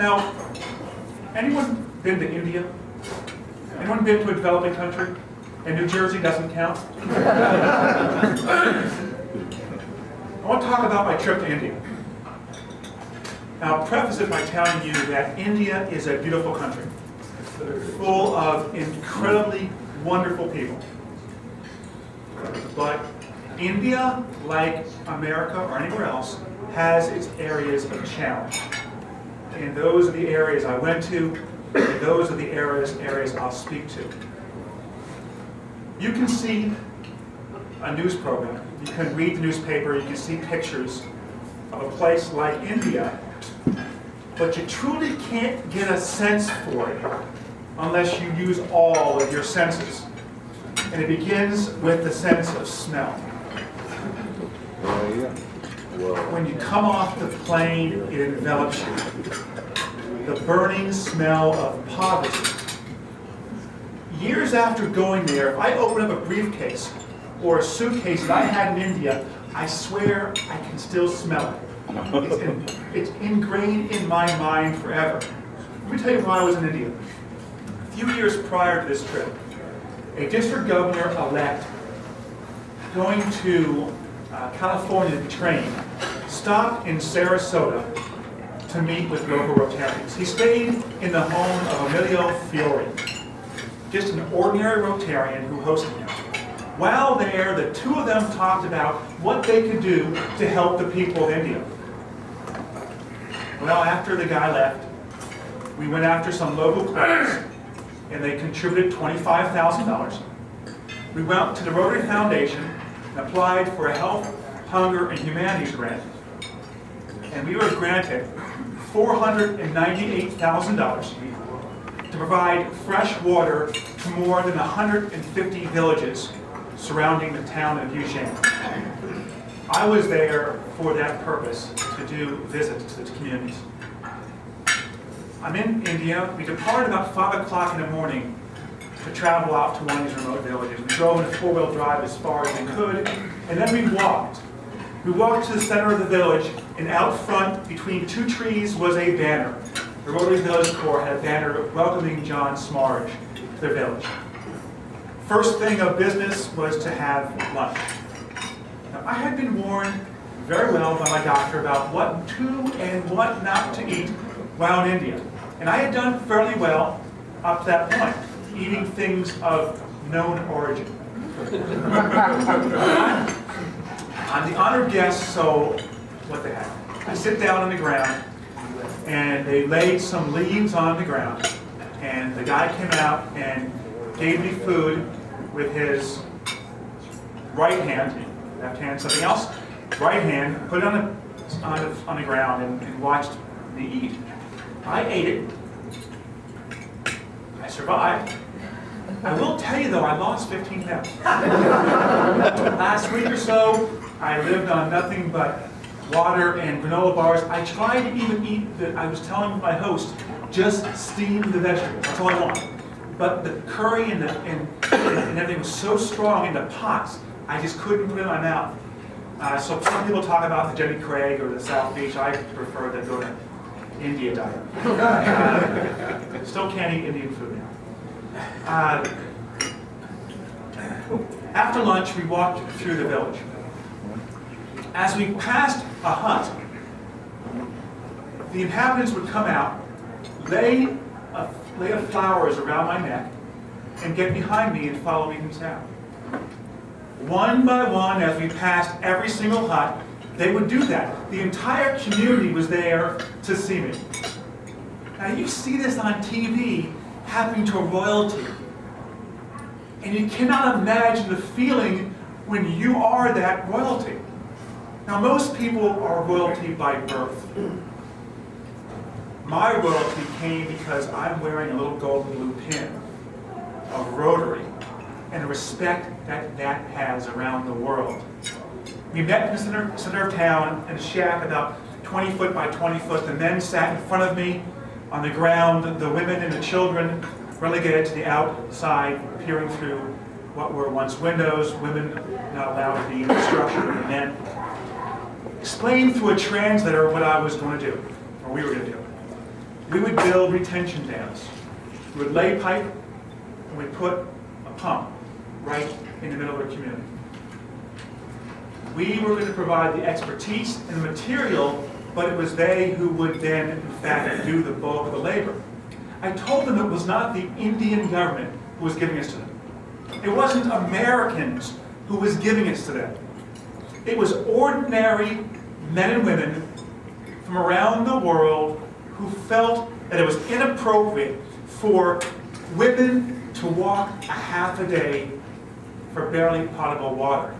Now, anyone been to India? Anyone been to a developing country? And New Jersey doesn't count? I want to talk about my trip to India. Now, I'll preface it by telling you that India is a beautiful country, full of incredibly wonderful people. But India, like America or anywhere else, has its areas of challenge. And those are the areas I went to, and those are the areas I'll speak to. You can see a news program, you can read the newspaper, you can see pictures of a place like India, but you truly can't get a sense for it unless you use all of your senses. And it begins with the sense of smell. When you come off the plane, it envelops you. The burning smell of poverty. Years after going there, if I open up a briefcase or a suitcase that I had in India, I swear I can still smell it. It's ingrained in my mind forever. Let me tell you why I was in India. A few years prior to this trip, a district governor-elect going to California to train stopped in Sarasota to meet with local Rotarians. He stayed in the home of Emilio Fiore, just an ordinary Rotarian who hosted him. While there, the two of them talked about what they could do to help the people of India. Well, after the guy left, we went after some local clubs, and they contributed $25,000. We went to the Rotary Foundation and applied for a Health, Hunger, and Humanities grant. And we were granted $498,000 to provide fresh water to more than 150 villages surrounding the town of Eugene. I was there for that purpose, to do visits to the communities. I'm in India. We departed about 5 o'clock in the morning to travel out to one of these remote villages. We drove in a four-wheel drive as far as we could, and then we walked. We walked to the center of the village, and out front, between two trees, was a banner. The Rotary Village Corps had a banner welcoming John Smarge to their village. First thing of business was to have lunch. Now, I had been warned very well by my doctor about what to and what not to eat while in India. And I had done fairly well up to that point, eating things of known origin. I'm the honored guest, so what the heck. I sit down on the ground, and they laid some leaves on the ground, and the guy came out and gave me food with his right hand, left hand something else, right hand, put it on the ground and watched me eat. I ate it. I survived. I will tell you though, I lost 15 pounds. Last week or so, I lived on nothing but water and granola bars. I tried to even eat, I was telling my host, just steam the vegetables. That's all I want. But the curry and everything was so strong in the pots, I just couldn't put it in my mouth. So some people talk about the Jenny Craig or the South Beach. I prefer to go to India diet. Still can't eat Indian food now. After lunch, we walked through the village. As we passed a hut, the inhabitants would come out, lay of flowers around my neck, and get behind me and follow me into town. One by one, as we passed every single hut, they would do that. The entire community was there to see me. Now you see this on TV happening to royalty. And you cannot imagine the feeling when you are that royalty. Now most people are royalty by birth. My royalty came because I'm wearing a little golden blue pin of Rotary and the respect that that has around the world. We met in the center of town in a shack about 20 foot by 20 foot. The men sat in front of me on the ground. The women and the children relegated to the outside, peering through what were once windows. Women not allowed to be in the structure of the men. Explained through a translator what I was going to do, or we were going to do. we would build retention dams. We would lay pipe, and we'd put a pump right in the middle of the community. We were going to provide the expertise and the material, but it was they who would then, in fact, do the bulk of the labor. I told them it was not the Indian government who was giving us to them. It wasn't Americans who was giving us to them. It was ordinary men and women from around the world who felt that it was inappropriate for women to walk a half a day for barely potable water.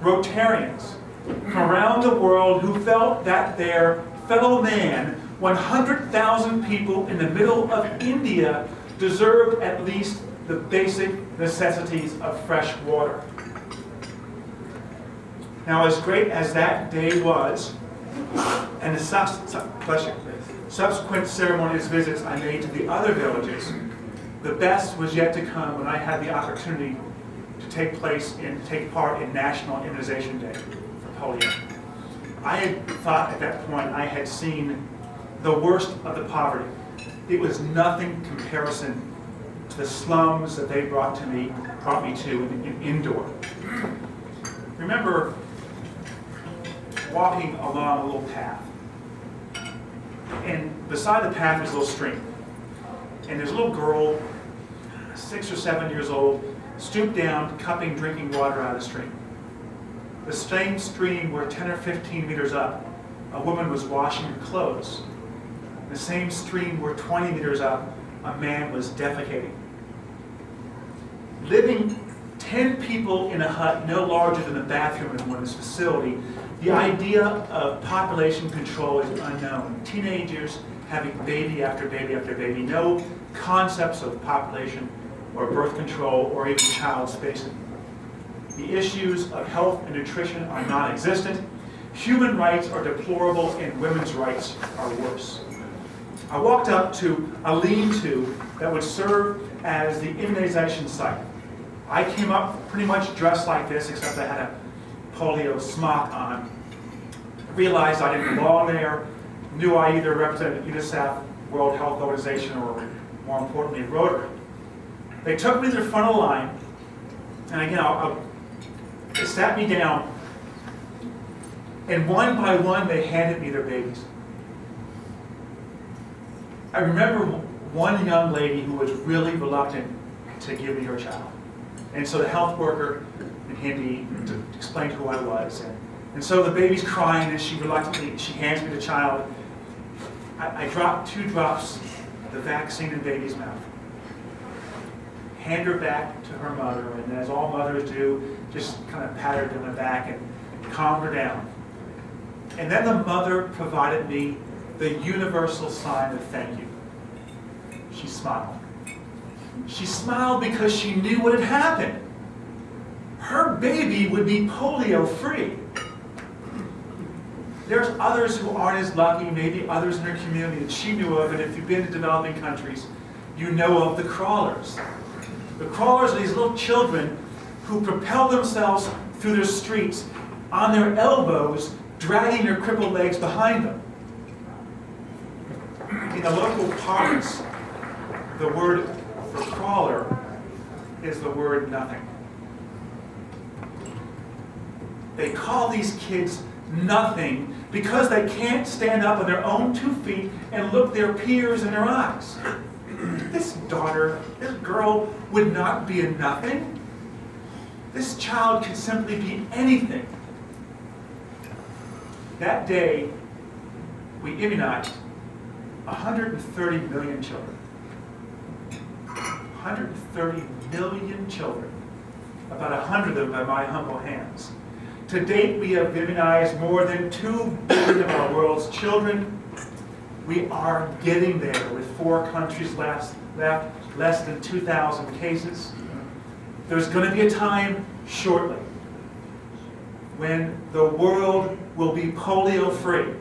Rotarians from around the world who felt that their fellow man, 100,000 people in the middle of India, deserved at least the basic necessities of fresh water. Now, as great as that day was, and the subsequent ceremonious visits I made to the other villages, the best was yet to come when I had the opportunity to take part in National Immunization Day for polio. I had thought at that point I had seen the worst of the poverty. It was nothing in comparison to the slums that they brought me to in Indore. Remember walking along a little path, and beside the path was a little stream, and there's a little girl, 6 or 7 years old, stooped down, cupping drinking water out of the stream. The same stream where 10 or 15 meters up, a woman was washing her clothes. The same stream where 20 meters up, a man was defecating. Living 10 people in a hut no larger than the bathroom in one's facility, the idea of population control is unknown. Teenagers having baby after baby after baby, no concepts of population or birth control or even child spacing. The issues of health and nutrition are non-existent. Human rights are deplorable and women's rights are worse. I walked up to a lean-to that would serve as the immunization site. I came up pretty much dressed like this, except I had a polio smock on. I realized I didn't belong there, knew I either represented UNICEF, World Health Organization, or more importantly, Rotary. They took me to the front of the line, and again, they sat me down, and one by one they handed me their babies. I remember one young lady who was really reluctant to give me her child. And so the health worker in Hindi explained who I was. And so the baby's crying, and she hands me the child. I dropped 2 drops of the vaccine in baby's mouth. Hand her back to her mother, and as all mothers do, just kind of pat her on the back and calm her down. And then the mother provided me the universal sign of thank you. She smiled. She smiled because she knew what had happened. Her baby would be polio-free. There's others who aren't as lucky, maybe others in her community that she knew of, and if you've been to developing countries, you know of the crawlers. The crawlers are these little children who propel themselves through the streets on their elbows, dragging their crippled legs behind them. In the local parlance, the word for crawler is the word nothing. They call these kids nothing because they can't stand up on their own 2 feet and look their peers in their eyes. This girl would not be a nothing. This child could simply be anything. That day, we immunized 130 million children. 130 million children. About 100 of them by my humble hands. To date, we have immunized more than 2 billion of our world's children. We are getting there with 4 countries left, less than 2,000 cases. There's going to be a time shortly when the world will be polio-free.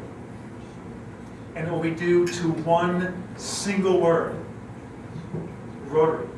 And it will be due to one single word: Rotary.